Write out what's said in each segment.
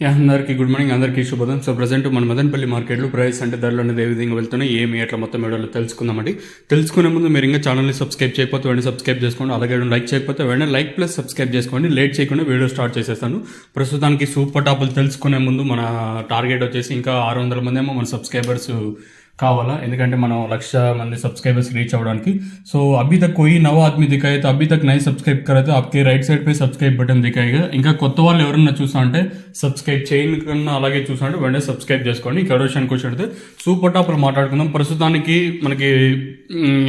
అందరికీ good morning, అందరికీ శుభోదయం. సో ప్రజెంట్ మన మదనపల్లి మార్కెట్లో ప్రైస్ అంటే ధరలు అనేది ఏ విధంగా వెళ్తున్నాయి, ఏమి ఎట్లా మొత్తం వీడియోలో తెలుసుకుందామండి. తెలుసుకునే ముందు మీరు ఇంకా ఛానల్ని సబ్స్క్రైబ్ చేయకపోతే వెంటనే సబ్స్క్రైబ్ చేసుకోండి. అలాగే లైక్ చేయకపోతే వెంటనే లైక్ ప్లస్ సబ్స్క్రైబ్ చేసుకోండి. లేట్ చేయకుండా వీడియో స్టార్ట్ చేసేస్తాను. ప్రస్తుతానికి సూపర్ టాపులు తెలుసుకునే ముందు మన టార్గెట్ వచ్చేసి ఇంకా 600 మంది ఏమో మన సబ్స్క్రైబర్స్ కావాలా, ఎందుకంటే మనం 1,00,000 మంది सब्सक्राइबर्स रीच अवడానికి. सो अभी तक कोई नवा आदमी दिखा है तो अभी तक नहीं सब्सक्राइब करा तो आपके राइट साइड पे सब्सक्राइब बटन दिखाएगा. ఇంకా కొత్త వాళ్ళు ఎవరన్నా చూసా అంటే సబ్స్క్రైబ్ చేయని కన్నా అలాగే చూసా అంటే వెంటనే సబ్స్క్రైబ్ చేసుకోండి. ఇక్కడ విషయానికి వచ్చి సూపర్ టాప్లు మాట్లాడుకుందాం. ప్రస్తుతానికి మనకి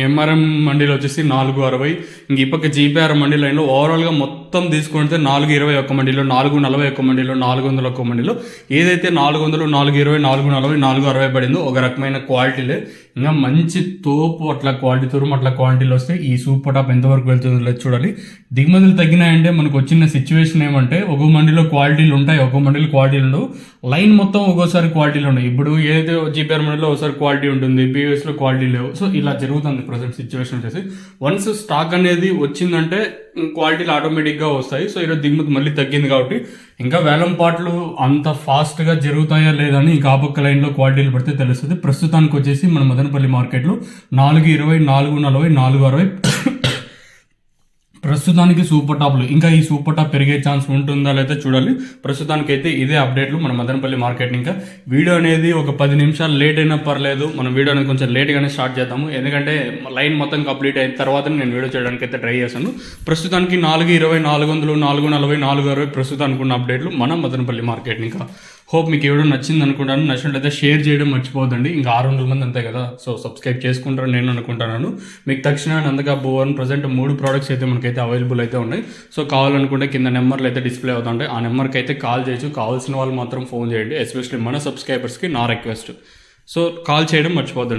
ఎంఆర్ఎం మండీలో వచ్చేసి 460, ఇంక ఈ పక్క జీపీఆర్ మండీ లైన్లో ఓవరాల్గా మొత్తం తీసుకుంటే 421 మండీలో, 441 మండీలో, 401 మండీలో ఏదైతే 400, 420, 440, 460 పడిందో ఒక రకమైన క్వాలిటీలే. ఇంకా మంచి తోపు అట్లా క్వాలిటీ తురుము అట్లా క్వాలిటీలు వస్తే ఈ సూపర్ టాప్ ఎంతవరకు వెళ్తుందో లేదు చూడాలి. దిగుమతులు తగ్గినాయంటే మనకు వచ్చిన సిచ్యువేషన్ ఏమంటే ఒక మండీలో క్వాలిటీలు ఉంటాయి, ఒక మండీలో క్వాలిటీలు ఉండవు. లైన్ మొత్తం ఒక్కోసారి క్వాలిటీలు ఉన్నాయి. ఇప్పుడు ఏదైతే జీపీఆర్ మండీలో ఒకసారి క్వాలిటీ ఉంటుంది, పీవీఎస్లో క్వాలిటీ లేవు. సో ఇలా జరుగుతుంది ప్రజెంట్ సిచ్యువేషన్ వచ్చేసి. వన్స్ స్టాక్ అనేది వచ్చిందంటే క్వాలిటీలు ఆటోమేటిక్గా వస్తాయి. సో ఈరోజు దిగుమతి మళ్ళీ తగ్గింది కాబట్టి ఇంకా వేలం పాటలు అంత ఫాస్ట్గా జరుగుతాయా లేదని ఇంకా ఆ పక్క లైన్లో క్వాలిటీలు పడితే తెలుస్తుంది. ప్రస్తుతానికి వచ్చేసి మన మదనపల్లి మార్కెట్లో 420, 440, 460 ప్రస్తుతానికి సూపర్ టాప్లు. ఇంకా ఈ సూపర్ టాప్ పెరిగే ఛాన్స్ ఉంటుందా లేదా చూడాలి. ప్రస్తుతానికి అయితే ఇదే అప్డేట్లు మన మదనపల్లి మార్కెట్. ఇంకా వీడియో అనేది ఒక 10 నిమిషాలు లేట్ అయినా పర్లేదు, మనం వీడియో అనేది కొంచెం లేట్గానే స్టార్ట్ చేద్దాము, ఎందుకంటే లైన్ మొత్తం కంప్లీట్ అయిన తర్వాత నేను వీడియో చేయడానికి అయితే ట్రై చేశాను. ప్రస్తుతానికి 420, 400, 440, 460 ప్రస్తుతానికి ఉన్న అప్డేట్లు మన మదనపల్లి మార్కెట్. ఇంకా హోప్ మీకు వీడియో నచ్చింది అనుకుంటాను. నచ్చినట్లయితే షేర్ చేయడం మర్చిపోద్దండి. ఇంకా 600 మంది అంతే కదా, సో సబ్స్క్రైబ్ చేసుకుంటారని నేను అనుకుంటున్నాను. మీకు తక్షణ అందుగా బోవన్ ప్రజెంట్ 3 ప్రోడక్ట్స్ అయితే మనకైతే అవైలబుల్ అయితే ఉన్నాయి. సో కావాలనుకుంటే కింద నెంబర్లు అయితే డిస్ప్లే అవుతుంటాయి, ఆ నెంబర్కి అయితే కాల్ చేయొచ్చు. కావాల్సిన వాళ్ళు మాత్రం ఫోన్ చేయండి, ఎస్పెషల్లీ మన సబ్స్క్రైబర్స్కి నా రిక్వెస్ట్. సో కాల్ చేయడం మర్చిపోద్దండి.